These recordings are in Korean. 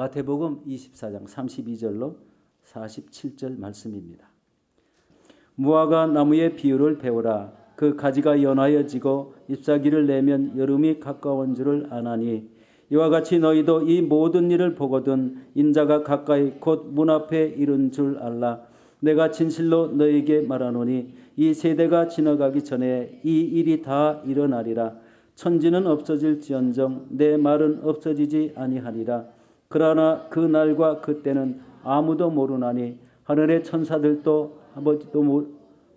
마태복음 24장 32절로 47절 말씀입니다. 무화과 나무의 비유를 배우라. 그 가지가 연하여 지고 잎사귀를 내면 여름이 가까운 줄을 아나니 이와 같이 너희도 이 모든 일을 보거든 인자가 가까이 곧 문 앞에 이른 줄 알라. 내가 진실로 너희에게 말하노니 이 세대가 지나가기 전에 이 일이 다 일어나리라. 천지는 없어질지언정 내 말은 없어지지 아니하리라. 그러나 그 날과 그 때는 아무도 모르나니 하늘의 천사들도 아버지도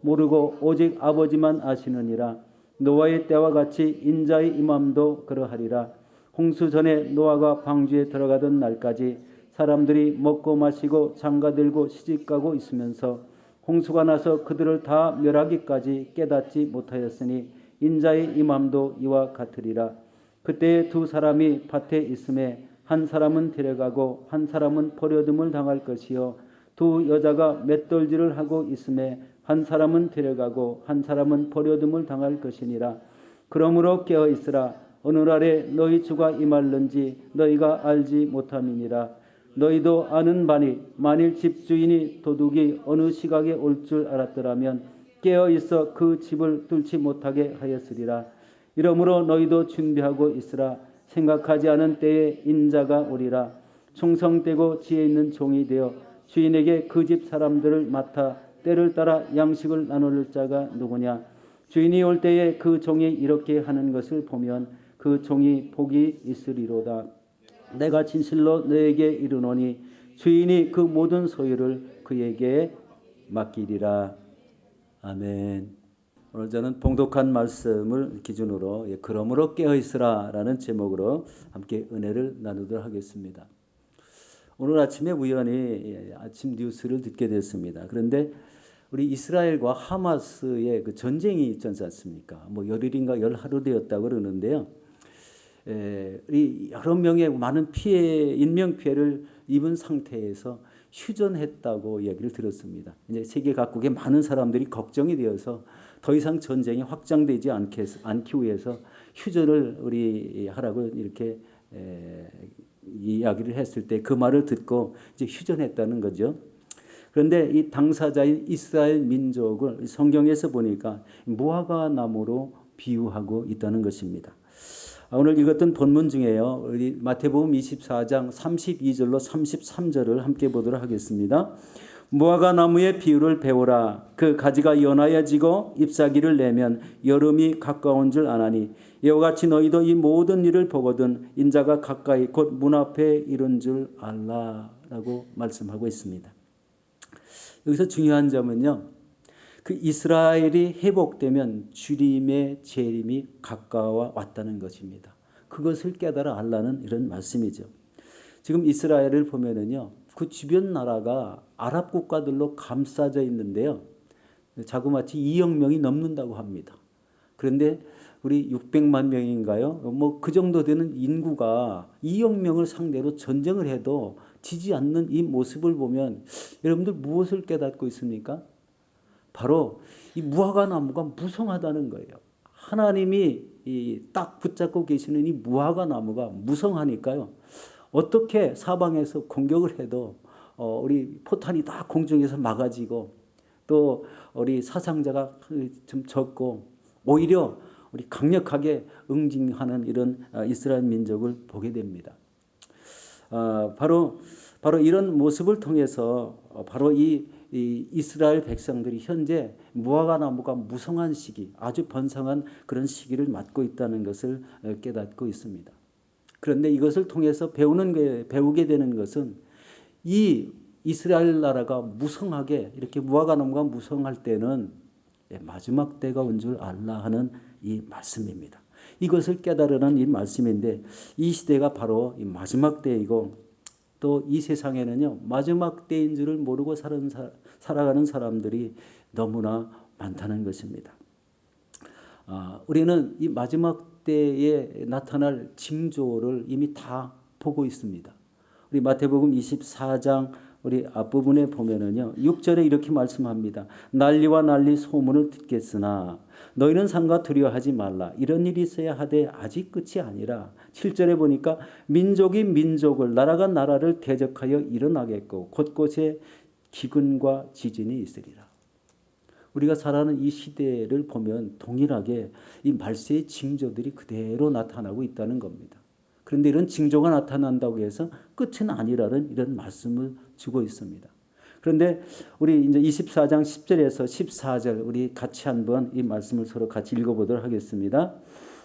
모르고 오직 아버지만 아시느니라. 노아의 때와 같이 인자의 임함도 그러하리라. 홍수 전에 노아가 방주에 들어가던 날까지 사람들이 먹고 마시고 장가들고 시집가고 있으면서 홍수가 나서 그들을 다 멸하기까지 깨닫지 못하였으니 인자의 임함도 이와 같으리라. 그때에 두 사람이 밭에 있음에 한 사람은 데려가고 한 사람은 버려둠을 당할 것이요 두 여자가 맷돌질을 하고 있음에 한 사람은 데려가고 한 사람은 버려둠을 당할 것이니라. 그러므로 깨어 있으라. 오늘날에 너희 주가 임할는지 너희가 알지 못함이니라. 너희도 아는 바니 만일 집주인이 도둑이 어느 시각에 올 줄 알았더라면 깨어 있어 그 집을 뚫지 못하게 하였으리라. 이러므로 너희도 준비하고 있으라. 생각하지 않은 때에 인자가 오리라. 충성되고 지혜 있는 종이 되어 주인에게 그 집 사람들을 맡아 때를 따라 양식을 나눌 자가 누구냐. 주인이 올 때에 그 종이 이렇게 하는 것을 보면 그 종이 복이 있으리로다. 내가 진실로 너에게 이르노니 주인이 그 모든 소유를 그에게 맡기리라. 아멘. 오늘 저는 봉독한 말씀을 기준으로 그러므로 깨어있으라 라는 제목으로 함께 은혜를 나누도록 하겠습니다. 오늘 아침에 우연히 아침 뉴스를 듣게 됐습니다. 그런데 우리 이스라엘과 하마스의 그 전쟁이 있지 않습니까? 뭐 열흘인가 열하루 되었다고 그러는데요. 여러 명의 많은 인명 피해를 입은 상태에서 휴전했다고 얘기를 들었습니다. 이제 세계 각국의 많은 사람들이 걱정이 되어서 더 이상 전쟁이 확장되지 않기 위해서 휴전을 우리 하라고 이렇게 이야기를 했을 때 그 말을 듣고 이제 휴전했다는 거죠. 그런데 이 당사자인 이스라엘 민족을 성경에서 보니까 무화과 나무로 비유하고 있다는 것입니다. 오늘 읽었던 본문 중에요. 우리 마태복음 24장 32절로 33절을 함께 보도록 하겠습니다. 무화과 나무의 비유를 배우라. 그 가지가 연하여 지고 잎사귀를 내면 여름이 가까운 줄 아나니 이와 같이 너희도 이 모든 일을 보거든 인자가 가까이 곧 문 앞에 이른 줄 알라라고 말씀하고 있습니다. 여기서 중요한 점은요. 그 이스라엘이 회복되면 주님의 재림이 가까워 왔다는 것입니다. 그것을 깨달아 알라는 이런 말씀이죠. 지금 이스라엘을 보면은요. 그 주변 나라가 아랍 국가들로 감싸져 있는데요. 자그마치 2억 명이 넘는다고 합니다. 그런데 우리 600만 명인가요? 뭐 그 정도 되는 인구가 2억 명을 상대로 전쟁을 해도 지지 않는 이 모습을 보면 여러분들 무엇을 깨닫고 있습니까? 바로 이 무화과 나무가 무성하다는 거예요. 하나님이 딱 붙잡고 계시는 이 무화과 나무가 무성하니까요. 어떻게 사방에서 공격을 해도 우리 포탄이 다 공중에서 막아지고 또 우리 사상자가 좀 적고 오히려 우리 강력하게 응징하는 이런 이스라엘 민족을 보게 됩니다. 바로 이런 모습을 통해서 바로 이 이스라엘 백성들이 현재 무화과 나무가 무성한 시기, 아주 번성한 그런 시기를 맞고 있다는 것을 깨닫고 있습니다. 그런데 이것을 통해서 배우게 되는 것은 이 이스라엘 나라가 무성하게 이렇게 무화과 나무가 무성할 때는 마지막 때가 온 줄 알라 하는 이 말씀입니다. 이것을 깨달으는 이 말씀인데 이 시대가 바로 이 마지막 때이고 또 이 세상에는요 마지막 때인 줄을 모르고 살아가는 사람들이 너무나 많다는 것입니다. 우리는 이 마지막 때에 나타날 징조를 이미 다 보고 있습니다. 우리 마태복음 24장 우리 앞부분에 보면은요. 6절에 이렇게 말씀합니다. 난리와 난리 소문을 듣겠으나 너희는 상가 두려워하지 말라. 이런 일이 있어야 하되 아직 끝이 아니라 7절에 보니까 민족이 민족을 나라가 나라를 대적하여 일어나겠고 곳곳에 기근과 지진이 있으리라. 우리가 살아가는 이 시대를 보면 동일하게 이 말세의 징조들이 그대로 나타나고 있다는 겁니다. 그런데 이런 징조가 나타난다고 해서 끝은 아니라는 이런 말씀을 주고 있습니다. 그런데 우리 이제 24장 10절에서 14절 우리 같이 한번 이 말씀을 서로 같이 읽어보도록 하겠습니다.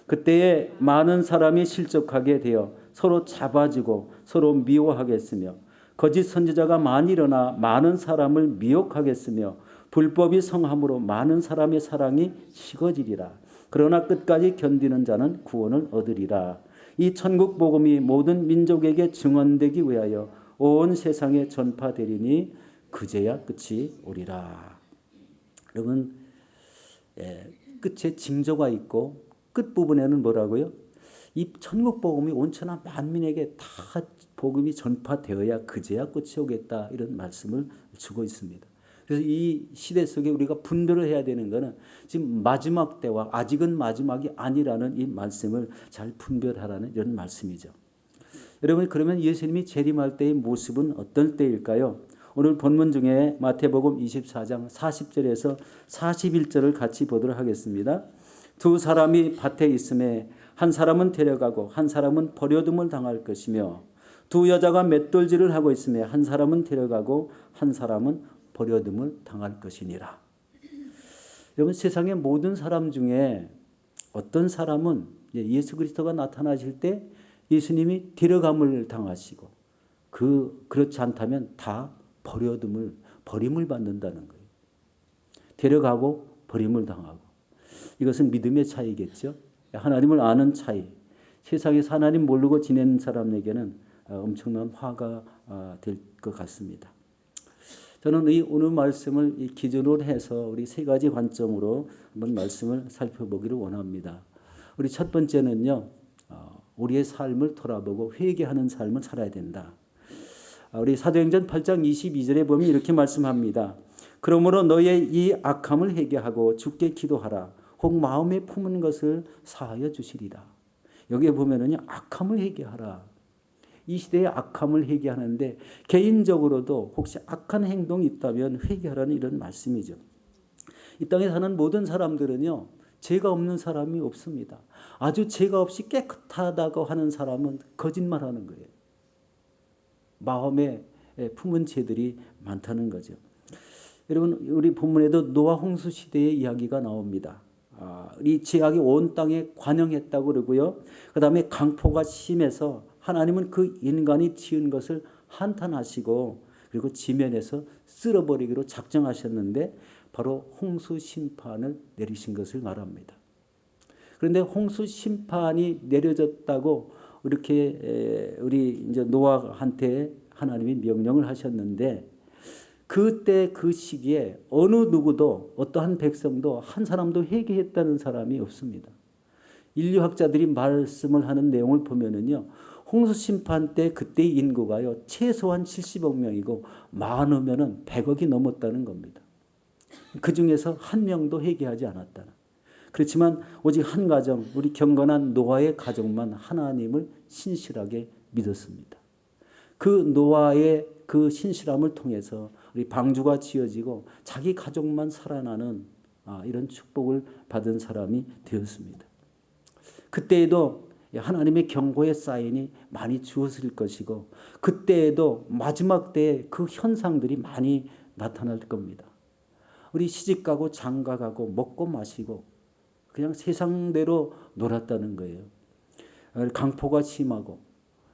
그때에 많은 사람이 실족하게 되어 서로 잡아지고 서로 미워하겠으며 거짓 선지자가 많이 일어나 많은 사람을 미혹하겠으며 불법이 성함으로 많은 사람의 사랑이 식어지리라. 그러나 끝까지 견디는 자는 구원을 얻으리라. 이 천국 복음이 모든 민족에게 증언되기 위하여 온 세상에 전파되리니 그제야 끝이 오리라. 여러분, 끝에 징조가 있고 끝 부분에는 뭐라고요? 이 천국 복음이 온천한 만민에게 다 복음이 전파되어야 그제야 끝이 오겠다. 이런 말씀을 주고 있습니다. 그래서 이 시대 속에 우리가 분별을 해야 되는 것은 지금 마지막 때와 아직은 마지막이 아니라는 이 말씀을 잘 분별하라는 이런 말씀이죠. 여러분, 그러면 예수님이 재림할 때의 모습은 어떤 때일까요? 오늘 본문 중에 마태복음 24장 40절에서 41절을 같이 보도록 하겠습니다. 두 사람이 밭에 있음에 한 사람은 데려가고 한 사람은 버려둠을 당할 것이며 두 여자가 맷돌질을 하고 있음에 한 사람은 데려가고 한 사람은 버려둠을 당할 것이니라. 여러분, 세상의 모든 사람 중에 어떤 사람은 예수 그리스도가 나타나실 때 예수님이 데려감을 당하시고 그렇지 않다면 다 버림을 받는다는 거예요. 데려가고 버림을 당하고. 이것은 믿음의 차이겠죠. 하나님을 아는 차이. 세상에서 하나님 모르고 지내는 사람에게는 엄청난 화가 될 것 같습니다. 저는 이 오늘 말씀을 기준으로 해서 우리 세 가지 관점으로 한번 말씀을 살펴보기를 원합니다. 우리 첫 번째는요. 우리의 삶을 돌아보고 회개하는 삶을 살아야 된다. 우리 사도행전 8장 22절에 보면 이렇게 말씀합니다. 그러므로 너의 이 악함을 회개하고 주께 기도하라. 혹 마음에 품은 것을 사하여 주시리라. 여기에 보면은요. 악함을 회개하라. 이 시대의 악함을 회개하는데 개인적으로도 혹시 악한 행동이 있다면 회개하라는 이런 말씀이죠. 이 땅에 사는 모든 사람들은요. 죄가 없는 사람이 없습니다. 아주 죄가 없이 깨끗하다고 하는 사람은 거짓말하는 거예요. 마음에 품은 죄들이 많다는 거죠. 여러분, 우리 본문에도 노아 홍수 시대의 이야기가 나옵니다. 이 죄악이 온 땅에 관영했다고 그러고요. 그 다음에 강포가 심해서 하나님은 그 인간이 지은 것을 한탄하시고 그리고 지면에서 쓸어버리기로 작정하셨는데 바로 홍수 심판을 내리신 것을 말합니다. 그런데 홍수 심판이 내려졌다고 이렇게 우리 이제 노아한테 하나님이 명령을 하셨는데 그때 그 시기에 어느 누구도 어떠한 백성도 한 사람도 회개했다는 사람이 없습니다. 인류학자들이 말씀을 하는 내용을 보면은요. 홍수 심판 때 그때의 인구가요. 최소한 70억 명이고 많으면은 100억이 넘었다는 겁니다. 그 중에서 한 명도 회개하지 않았다는. 그렇지만 오직 한 가정, 우리 경건한 노아의 가족만 하나님을 신실하게 믿었습니다. 그 노아의 그 신실함을 통해서 우리 방주가 지어지고 자기 가족만 살아나는 이런 축복을 받은 사람이 되었습니다. 그때에도 하나님의 경고의 사인이 많이 주어질 것이고 그때에도 마지막 때에 그 현상들이 많이 나타날 겁니다. 우리 시집가고 장가가고 먹고 마시고 그냥 세상대로 놀았다는 거예요. 강포가 심하고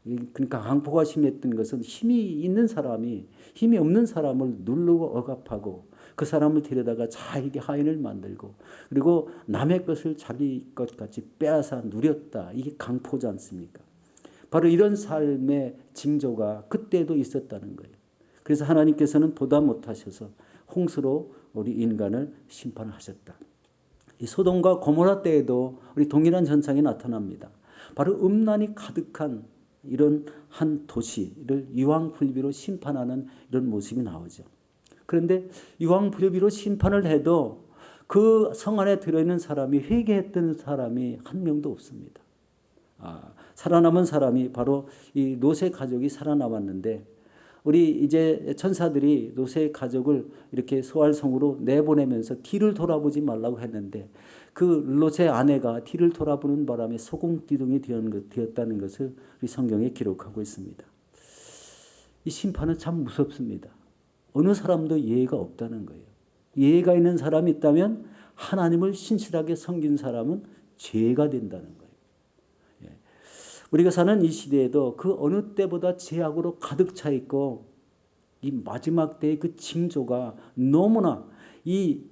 그러니까 강포가 심했던 것은 힘이 있는 사람이 힘이 없는 사람을 누르고 억압하고 그 사람을 데려다가 자기 하인을 만들고 그리고 남의 것을 자기 것 같이 빼앗아 누렸다. 이게 강포지 않습니까? 바로 이런 삶의 징조가 그때도 있었다는 거예요. 그래서 하나님께서는 보다 못하셔서 홍수로 우리 인간을 심판하셨다. 이 소돔과 고모라 때에도 우리 동일한 현상이 나타납니다. 바로 음란이 가득한 이런 한 도시를 유황불비로 심판하는 이런 모습이 나오죠. 그런데 유황불비로 심판을 해도 그 성 안에 들어있는 사람이, 회개했던 사람이 한 명도 없습니다. 살아남은 사람이 바로 이 롯의 가족이 살아남았는데, 우리 이제 천사들이 롯의 가족을 이렇게 소알성으로 내보내면서 뒤를 돌아보지 말라고 했는데, 그 롯의 아내가 뒤를 돌아보는 바람에 소금기둥이 되었다는 것을 우리 성경에 기록하고 있습니다. 이 심판은 참 무섭습니다. 어느 사람도 예외가 없다는 거예요. 예외가 있는 사람이 있다면 하나님을 신실하게 섬긴 사람은 죄가 된다는 거예요. 우리가 사는 이 시대에도 그 어느 때보다 죄악으로 가득 차 있고, 이 마지막 때의 그 징조가 너무나 이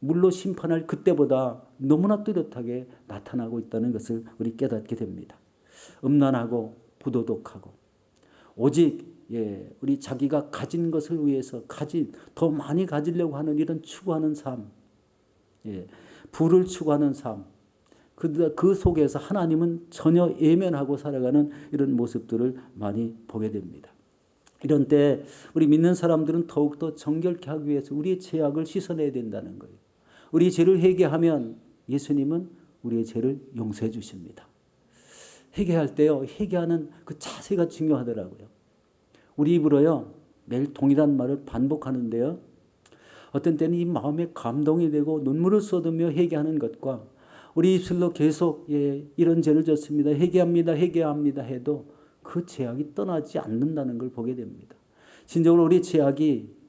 물로 심판할 그때보다 너무나 뚜렷하게 나타나고 있다는 것을 우리 깨닫게 됩니다. 음란하고 부도덕하고 오직 우리 자기가 가진 것을 위해서 더 많이 가지려고 하는 이런 추구하는 삶, 부를 추구하는 삶, 그 속에서 하나님은 전혀 외면하고 살아가는 이런 모습들을 많이 보게 됩니다. 이런 때 우리 믿는 사람들은 더욱더 정결케 하기 위해서 우리의 죄악을 씻어내야 된다는 거예요. 우리 죄를 회개하면 예수님은 우리의 죄를 용서해 주십니다. 회개할 때요, 회개하는 그 자세가 중요하더라고요. 우리 입으로요, 매일 동일한 말을 반복하는데요, 어떤 때는 이 마음에 감동이 되고 눈물을 쏟으며 회개하는 것과 우리 입술로 계속 이런 죄를 졌습니다, 회개합니다, 회개합니다 해도 그 죄악이 떠나지 않는다는 걸 보게 됩니다. 진정으로 우리 죄악이,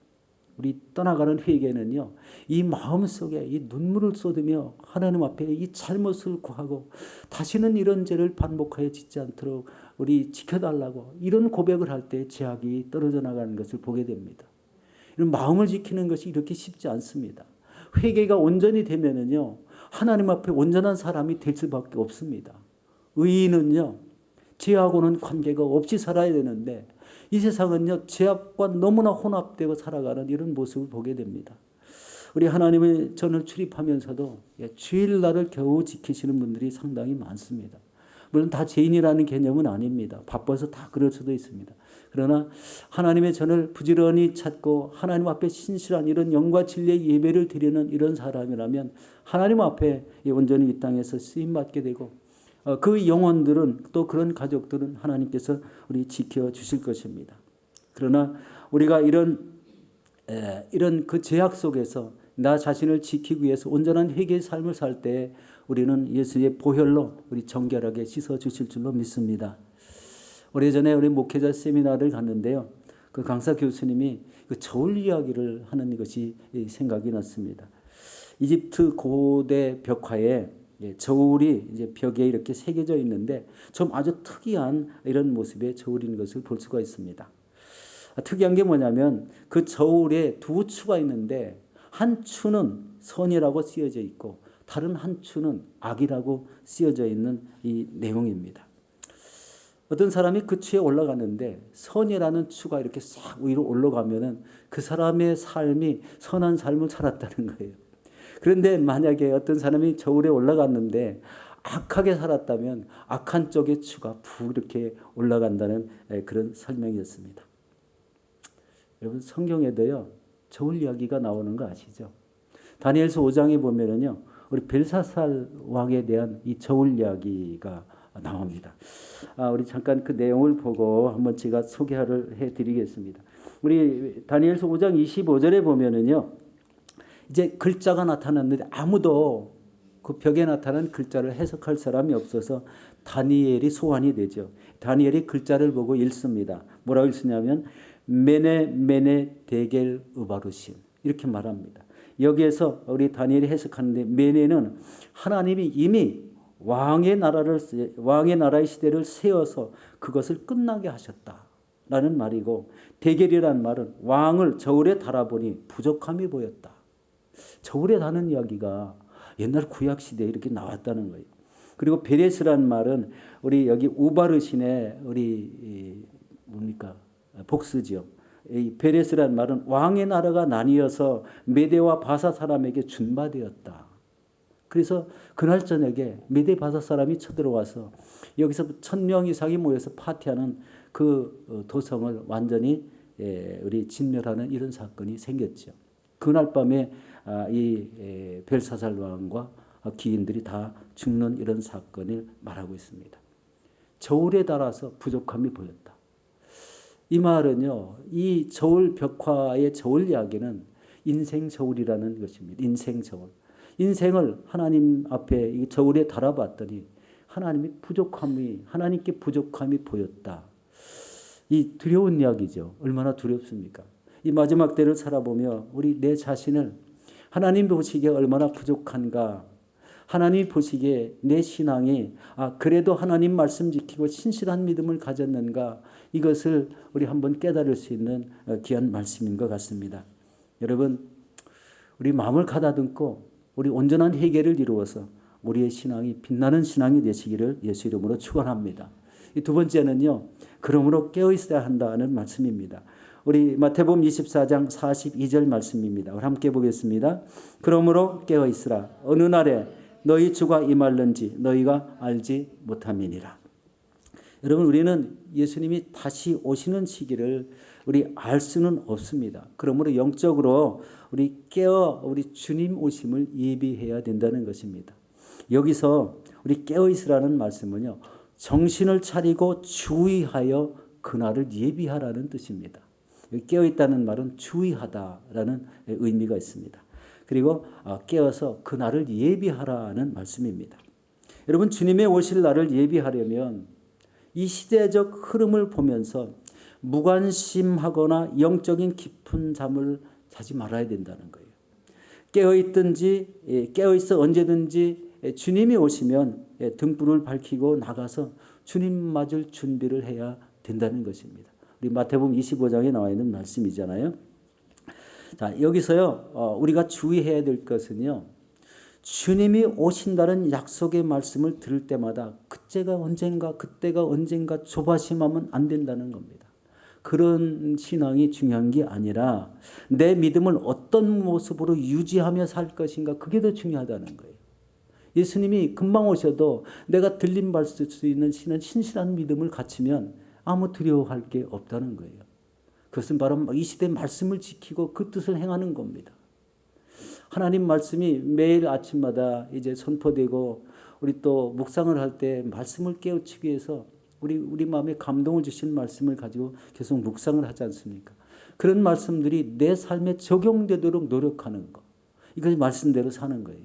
우리 떠나가는 회개는요, 이 마음속에 이 눈물을 쏟으며 하나님 앞에 이 잘못을 구하고 다시는 이런 죄를 반복하여 짓지 않도록 우리 지켜달라고 이런 고백을 할 때 죄악이 떨어져 나가는 것을 보게 됩니다. 이런 마음을 지키는 것이 이렇게 쉽지 않습니다. 회개가 온전히 되면은요, 하나님 앞에 온전한 사람이 될 수밖에 없습니다. 의인은요, 죄하고는 관계가 없이 살아야 되는데 이 세상은요, 죄악과 너무나 혼합되고 살아가는 이런 모습을 보게 됩니다. 우리 하나님의 전을 출입하면서도 주일날을 겨우 지키시는 분들이 상당히 많습니다. 물론 다 죄인이라는 개념은 아닙니다. 바빠서 다 그럴 수도 있습니다. 그러나 하나님의 전을 부지런히 찾고 하나님 앞에 신실한 이런 영과 진리의 예배를 드리는 이런 사람이라면 하나님 앞에 온전히 이 땅에서 쓰임받게 되고, 그 영혼들은, 또 그런 가족들은 하나님께서 우리 지켜주실 것입니다. 그러나 우리가 이런 그 죄악 속에서 나 자신을 지키기 위해서 온전한 회개의 삶을 살 때 우리는 예수의 보혈로 우리 정결하게 씻어주실 줄로 믿습니다. 오래전에 우리 목회자 세미나를 갔는데요, 그 강사 교수님이 그 저울 이야기를 하는 것이 생각이 났습니다. 이집트 고대 벽화에 저울이 이제 벽에 이렇게 새겨져 있는데 좀 아주 특이한 이런 모습의 저울인 것을 볼 수가 있습니다. 특이한 게 뭐냐면 그 저울에 두 추가 있는데 한 추는 선이라고 쓰여져 있고 다른 한 추는 악이라고 쓰여져 있는 이 내용입니다. 어떤 사람이 그 추에 올라갔는데 선이라는 추가 이렇게 싹 위로 올라가면은 그 사람의 삶이 선한 삶을 살았다는 거예요. 그런데 만약에 어떤 사람이 저울에 올라갔는데 악하게 살았다면 악한 쪽의 추가 푹 이렇게 올라간다는 그런 설명이었습니다. 여러분, 성경에도요, 저울 이야기가 나오는 거 아시죠? 다니엘서 5장에 보면은요, 우리 벨사살 왕에 대한 이 저울 이야기가 나옵니다. 우리 잠깐 그 내용을 보고 한번 제가 소개를 해드리겠습니다. 우리 다니엘서 5장 25절에 보면은요, 이제 글자가 나타났는데 아무도 그 벽에 나타난 글자를 해석할 사람이 없어서 다니엘이 소환이 되죠. 다니엘이 글자를 보고 읽습니다. 뭐라고 읽으냐면 메네 데겔 우바루신 이렇게 말합니다. 여기에서 우리 다니엘이 해석하는데, 메네는 하나님이 이미 왕의 나라의 시대를 세워서 그것을 끝나게 하셨다라는 말이고, 데겔이란 말은 왕을 저울에 달아보니 부족함이 보였다. 저울에 다는 이야기가 옛날 구약 시대에 이렇게 나왔다는 거예요. 그리고 베레스란 말은 우리 여기 우바르신의 우리 뭡니까 복수지요. 이 베레스란 말은 왕의 나라가 나뉘어서 메대와 바사 사람에게 준바되었다. 그래서 그날 저녁에 메대 바사 사람이 쳐들어와서 여기서 1,000명 이상이 모여서 파티하는 그 도성을 완전히 우리 진멸하는 이런 사건이 생겼죠. 그날 밤에 이 벨사살 왕과 기인들이 다 죽는 이런 사건을 말하고 있습니다. 저울에 달아서 부족함이 보였다. 이 말은요, 이 저울 벽화의 저울 이야기는 인생 저울이라는 것입니다. 인생 저울. 인생을 하나님 앞에 이 저울에 달아봤더니 하나님께 부족함이 보였다. 이 두려운 이야기죠. 얼마나 두렵습니까? 이 마지막 때를 살아보며 우리 내 자신을 하나님 보시기에 얼마나 부족한가, 하나님 보시기에 내 신앙이 그래도 하나님 말씀 지키고 신실한 믿음을 가졌는가, 이것을 우리 한번 깨달을 수 있는 귀한 말씀인 것 같습니다. 여러분, 우리 마음을 가다듬고 우리 온전한 회개를 이루어서 우리의 신앙이 빛나는 신앙이 되시기를 예수 이름으로 축원합니다. 이 두 번째는요, 그러므로 깨어 있어야 한다는 말씀입니다. 우리 마태복음 24장 42절 말씀입니다. 우리 함께 보겠습니다. 그러므로 깨어 있으라. 어느 날에 너희 주가 임할는지 너희가 알지 못함이니라. 여러분, 우리는 예수님이 다시 오시는 시기를 우리 알 수는 없습니다. 그러므로 영적으로 우리 우리 주님 오심을 예비해야 된다는 것입니다. 여기서 우리 깨어 있으라는 말씀은요, 정신을 차리고 주의하여 그날을 예비하라는 뜻입니다. 깨어 있다는 말은 주의하다라는 의미가 있습니다. 그리고 깨어서 그날을 예비하라는 말씀입니다. 여러분, 주님의 오실 날을 예비하려면 이 시대적 흐름을 보면서 무관심하거나 영적인 깊은 잠을 자지 말아야 된다는 거예요. 깨어있어 언제든지 주님이 오시면 등불을 밝히고 나가서 주님 맞을 준비를 해야 된다는 것입니다. 우리 마태복음 25장에 나와 있는 말씀이잖아요. 자, 여기서요, 우리가 주의해야 될 것은요, 주님이 오신다는 약속의 말씀을 들을 때마다 그때가 언젠가 조바심하면 안 된다는 겁니다. 그런 신앙이 중요한 게 아니라 내 믿음을 어떤 모습으로 유지하며 살 것인가, 그게 더 중요하다는 거예요. 예수님이 금방 오셔도 내가 들림받을 수 있는 신실한 믿음을 갖추면 아무 두려워할 게 없다는 거예요. 그것은 바로 이 시대 말씀을 지키고 그 뜻을 행하는 겁니다. 하나님 말씀이 매일 아침마다 이제 선포되고, 우리 또 묵상을 할 때 말씀을 깨우치기 위해서 우리 마음에 감동을 주신 말씀을 가지고 계속 묵상을 하지 않습니까? 그런 말씀들이 내 삶에 적용되도록 노력하는 거, 이것이 말씀대로 사는 거예요.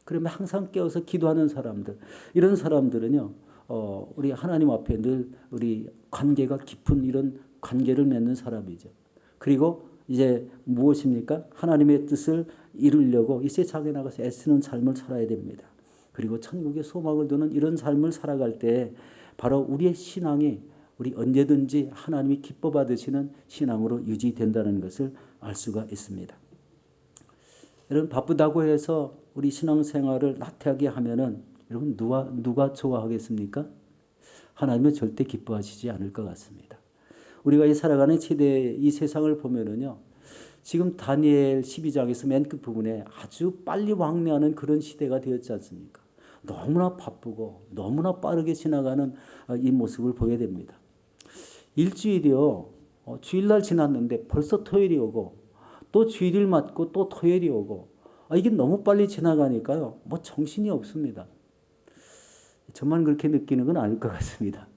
그러면 항상 깨어서 기도하는 사람들, 이런 사람들은요, 우리 하나님 앞에 늘 우리 관계가 깊은 이런 관계를 맺는 사람이죠. 그리고 이제 무엇입니까? 하나님의 뜻을 이루려고 이 세상에 나가서 애쓰는 삶을 살아야 됩니다. 그리고 천국의 소망을 두는 이런 삶을 살아갈 때 바로 우리의 신앙이 우리 언제든지 하나님이 기뻐 받으시는 신앙으로 유지된다는 것을 알 수가 있습니다. 여러분, 바쁘다고 해서 우리 신앙생활을 나태하게 하면은 여러분 누가 좋아하겠습니까? 하나님은 절대 기뻐하시지 않을 것 같습니다. 우리가 이 살아가는 시대, 이 세상을 보면은요, 지금 다니엘 12장에서 맨 끝 부분에 아주 빨리 왕래하는 그런 시대가 되었지 않습니까? 너무나 바쁘고 너무나 빠르게 지나가는 이 모습을 보게 됩니다. 일주일이요, 주일날 지났는데 벌써 토요일이 오고, 또 주일을 맞고 또 토요일이 오고, 이게 너무 빨리 지나가니까요, 뭐 정신이 없습니다. 저만 그렇게 느끼는 건 아닐 것 같습니다.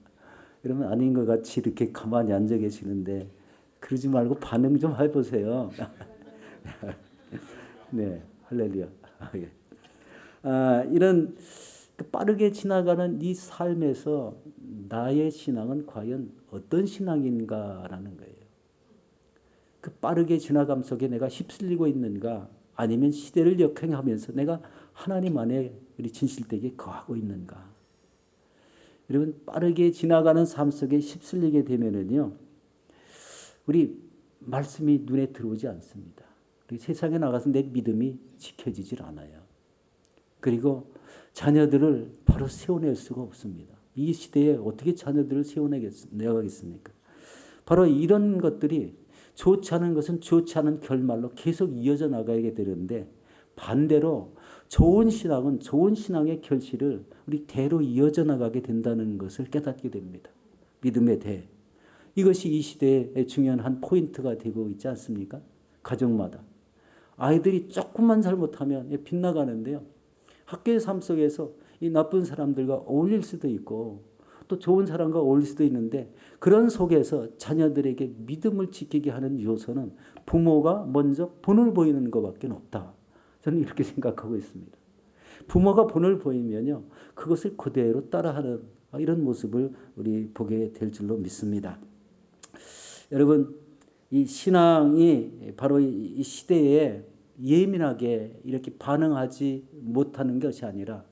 여러분, 아닌 것 같이 이렇게 가만히 앉아 계시는데 그러지 말고 반응 좀 해보세요. 네, 할렐루야. 이런 빠르게 지나가는 이 삶에서 나의 신앙은 과연 어떤 신앙인가라는 거예요. 그 빠르게 지나감 속에 내가 휩쓸리고 있는가, 아니면 시대를 역행하면서 내가 하나님 안에 우리 진실되게 거하고 있는가. 여러분, 빠르게 지나가는 삶 속에 휩쓸리게 되면은요, 우리 말씀이 눈에 들어오지 않습니다. 우리 세상에 나가서 내 믿음이 지켜지질 않아요. 그리고 자녀들을 바로 세워낼 수가 없습니다. 이 시대에 어떻게 자녀들을 세워내겠습니까? 바로 이런 것들이 좋지 않은 것은 좋지 않은 결말로 계속 이어져 나가게 되는데, 반대로 좋은 신앙은 좋은 신앙의 결실을 우리 대로 이어져 나가게 된다는 것을 깨닫게 됩니다. 믿음의 대. 이것이 이 시대의 중요한 한 포인트가 되고 있지 않습니까? 가정마다. 아이들이 조금만 잘못하면 빗나가는데요. 학교의 삶 속에서 이 나쁜 사람들과 어울릴 수도 있고 또 좋은 사람과 어울릴 수도 있는데 그런 속에서 자녀들에게 믿음을 지키게 하는 요소는 부모가 먼저 본을 보이는 것밖에 없다. 저는 이렇게 생각하고 있습니다. 부모가 본을 보이면요. 그것을 그대로 따라하는 이런 모습을 우리 보게 될 줄로 믿습니다. 여러분, 이 신앙이 바로 이 시대에 예민하게 이렇게 반응하지 못하는 것이 아니라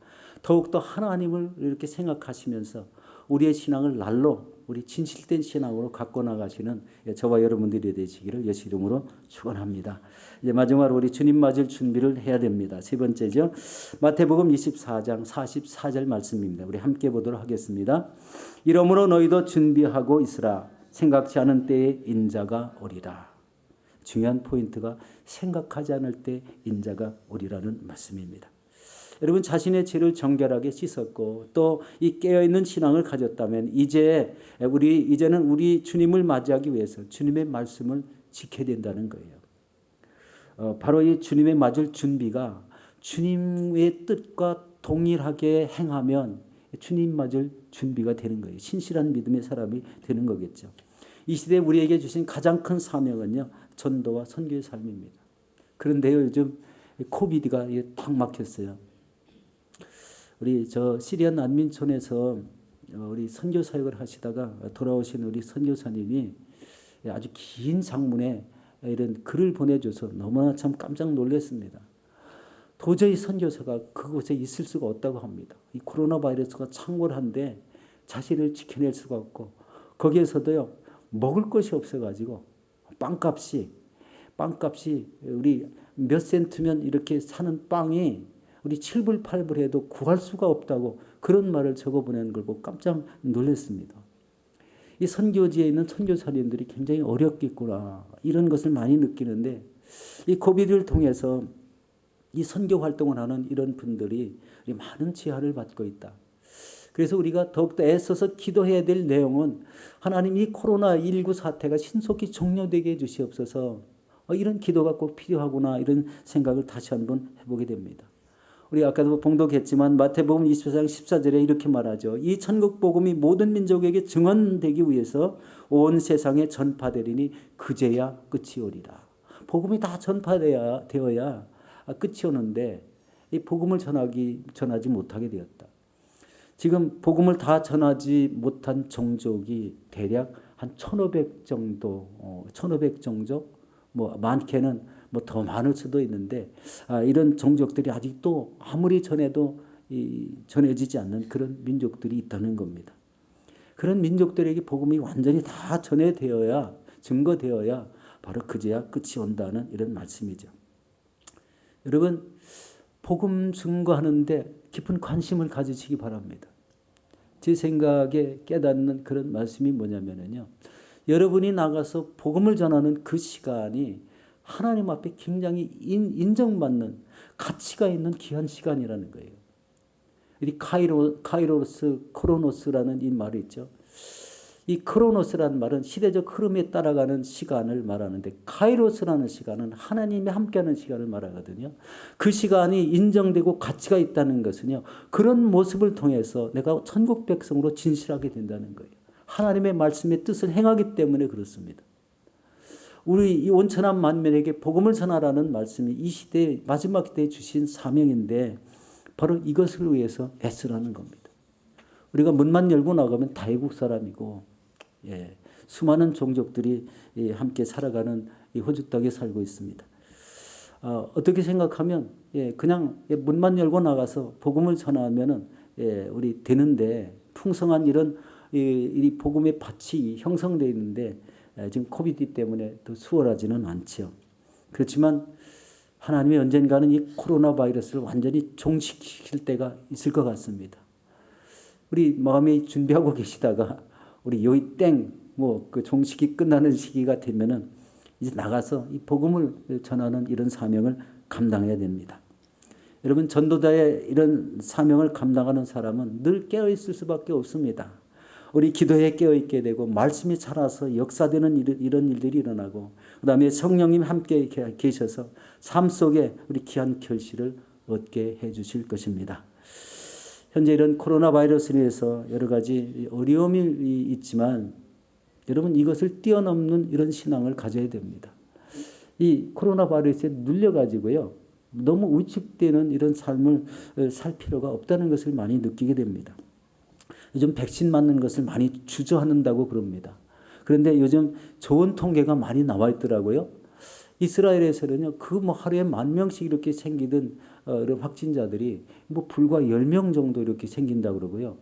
더욱더 하나님을 이렇게 생각하시면서 우리의 신앙을 날로 우리 진실된 신앙으로 갖고 나가시는 저와 여러분들이 되시기를 예수 이름으로 축원합니다. 이제 마지막으로 우리 주님 맞을 준비를 해야 됩니다. 세 번째죠. 마태복음 24장 44절 말씀입니다. 우리 함께 보도록 하겠습니다. 이러므로 너희도 준비하고 있으라. 생각지 않은 때에 인자가 오리라. 중요한 포인트가 생각하지 않을 때 인자가 오리라는 말씀입니다. 여러분 자신의 죄를 정결하게 씻었고 또 이 깨어있는 신앙을 가졌다면 이제는 우리 주님을 맞이하기 위해서 주님의 말씀을 지켜야 된다는 거예요. 바로 이 주님의 맞을 준비가 주님의 뜻과 동일하게 행하면 주님 맞을 준비가 되는 거예요. 신실한 믿음의 사람이 되는 거겠죠. 이 시대에 우리에게 주신 가장 큰 사명은요. 전도와 선교의 삶입니다. 그런데요. 요즘 코비드가 딱 막혔어요. 우리 저 시리아 난민촌에서 우리 선교 사역을 하시다가 돌아오신 우리 선교사님이 아주 긴 장문에 이런 글을 보내줘서 너무나 참 깜짝 놀랐습니다. 도저히 선교사가 그곳에 있을 수가 없다고 합니다. 이 코로나 바이러스가 창궐한데 자신을 지켜낼 수가 없고 거기에서도요 먹을 것이 없어가지고 빵값이 우리 몇 센트면 이렇게 사는 빵이 우리 7불 8불 해도 구할 수가 없다고 그런 말을 적어 보내는 걸 보고 깜짝 놀랐습니다. 이 선교지에 있는 선교사님들이 굉장히 어렵겠구나 이런 것을 많이 느끼는데 이 코비드를 통해서 이 선교 활동을 하는 이런 분들이 많은 지혜를 받고 있다. 그래서 우리가 더욱더 애써서 기도해야 될 내용은 하나님 이 코로나19 사태가 신속히 종료되게 해주시옵소서. 이런 기도가 꼭 필요하구나 이런 생각을 다시 한번 해보게 됩니다. 우리 아까도 봉독했지만 마태복음 24장 14절에 이렇게 말하죠. 이 천국 복음이 모든 민족에게 증언되기 위해서 온 세상에 전파되리니 그제야 끝이 오리라. 복음이 다 전파되어야 끝이 오는데 이 복음을 전하지 못하게 되었다. 지금 복음을 다 전하지 못한 종족이 대략 한 1,500 정도, 1,500 종족, 많게는 더 많을 수도 있는데 이런 종족들이 아직도 아무리 전해도 전해지지 않는 그런 민족들이 있다는 겁니다. 그런 민족들에게 복음이 완전히 다 전해되어야 증거되어야 바로 그제야 끝이 온다는 이런 말씀이죠. 여러분 복음 증거하는데 깊은 관심을 가지시기 바랍니다. 제 생각에 깨닫는 그런 말씀이 뭐냐면요. 여러분이 나가서 복음을 전하는 그 시간이 하나님 앞에 굉장히 인정받는 가치가 있는 귀한 시간이라는 거예요. 이 카이로스, 크로노스라는 이 말이 있죠. 이 크로노스라는 말은 시대적 흐름에 따라가는 시간을 말하는데 카이로스라는 시간은 하나님이 함께하는 시간을 말하거든요. 그 시간이 인정되고 가치가 있다는 것은요. 그런 모습을 통해서 내가 천국 백성으로 진실하게 된다는 거예요. 하나님의 말씀의 뜻을 행하기 때문에 그렇습니다. 우리 이 온천한 만민에게 복음을 전하라는 말씀이 이 시대 마지막 시대에 주신 사명인데 바로 이것을 위해서 애쓰라는 겁니다. 우리가 문만 열고 나가면 다외국 사람이고 수많은 종족들이 함께 살아가는 이 호주 땅에 살고 있습니다. 어떻게 생각하면 그냥 문만 열고 나가서 복음을 전하면은 우리 되는데 풍성한 이런 이 복음의 밭이 형성되어 있는데 지금 코비드 때문에 더 수월하지는 않죠. 그렇지만 하나님이 언젠가는 이 코로나 바이러스를 완전히 종식시킬 때가 있을 것 같습니다. 우리 마음에 준비하고 계시다가 우리 여기 그 종식이 끝나는 시기가 되면은 이제 나가서 이 복음을 전하는 이런 사명을 감당해야 됩니다. 여러분 전도자의 이런 사명을 감당하는 사람은 늘 깨어 있을 수밖에 없습니다. 우리 기도에 깨어 있게 되고 말씀이 자라서 역사되는 이런 일들이 일어나고 그다음에 성령님 함께 계셔서 삶 속에 우리 귀한 결실을 얻게 해 주실 것입니다. 현재 이런 코로나 바이러스로 인해서 여러 가지 어려움이 있지만 여러분 이것을 뛰어넘는 이런 신앙을 가져야 됩니다. 이 코로나 바이러스에 눌려가지고요. 너무 위축되는 이런 삶을 살 필요가 없다는 것을 많이 느끼게 됩니다. 요즘 백신 맞는 것을 많이 주저하는다고 그럽니다. 그런데 요즘 좋은 통계가 많이 나와 있더라고요. 이스라엘에서는요, 하루에 10,000명씩 이렇게 생기던 이런 확진자들이 불과 10명 정도 이렇게 생긴다고 그러고요.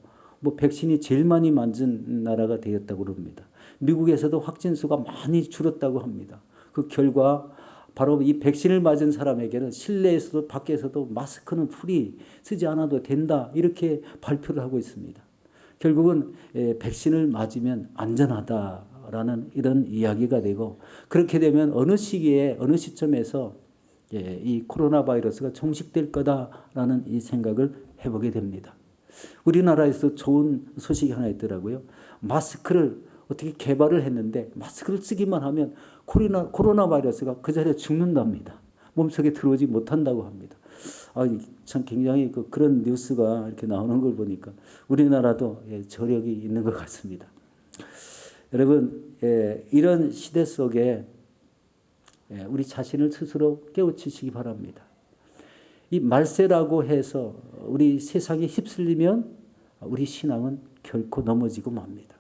백신이 제일 많이 맞은 나라가 되었다고 그럽니다. 미국에서도 확진 수가 많이 줄었다고 합니다. 그 결과 바로 이 백신을 맞은 사람에게는 실내에서도 밖에서도 마스크는 풀이 쓰지 않아도 된다 이렇게 발표를 하고 있습니다. 결국은 백신을 맞으면 안전하다라는 이런 이야기가 되고 그렇게 되면 어느 시기에 어느 시점에서 이 코로나 바이러스가 종식될 거다라는 이 생각을 해보게 됩니다. 우리나라에서 좋은 소식이 하나 있더라고요. 마스크를 어떻게 개발을 했는데 마스크를 쓰기만 하면 코로나 바이러스가 그 자리에 죽는답니다. 몸속에 들어오지 못한다고 합니다. 참 굉장히 그런 뉴스가 이렇게 나오는 걸 보니까 우리나라도 저력이 있는 것 같습니다. 여러분 이런 시대 속에 우리 자신을 스스로 깨우치시기 바랍니다. 이 말세라고 해서 우리 세상에 휩쓸리면 우리 신앙은 결코 넘어지고 맙니다.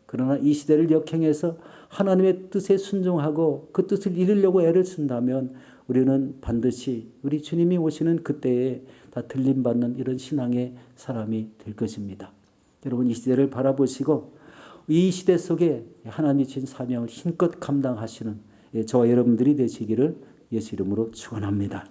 그러나 이 시대를 역행해서 하나님의 뜻에 순종하고 그 뜻을 이루려고 애를 쓴다면 우리는 반드시 우리 주님이 오시는 그때에 다 들림받는 이런 신앙의 사람이 될 것입니다. 여러분 이 시대를 바라보시고 이 시대 속에 하나님이 주신 사명을 힘껏 감당하시는 저와 여러분들이 되시기를 예수 이름으로 축원합니다.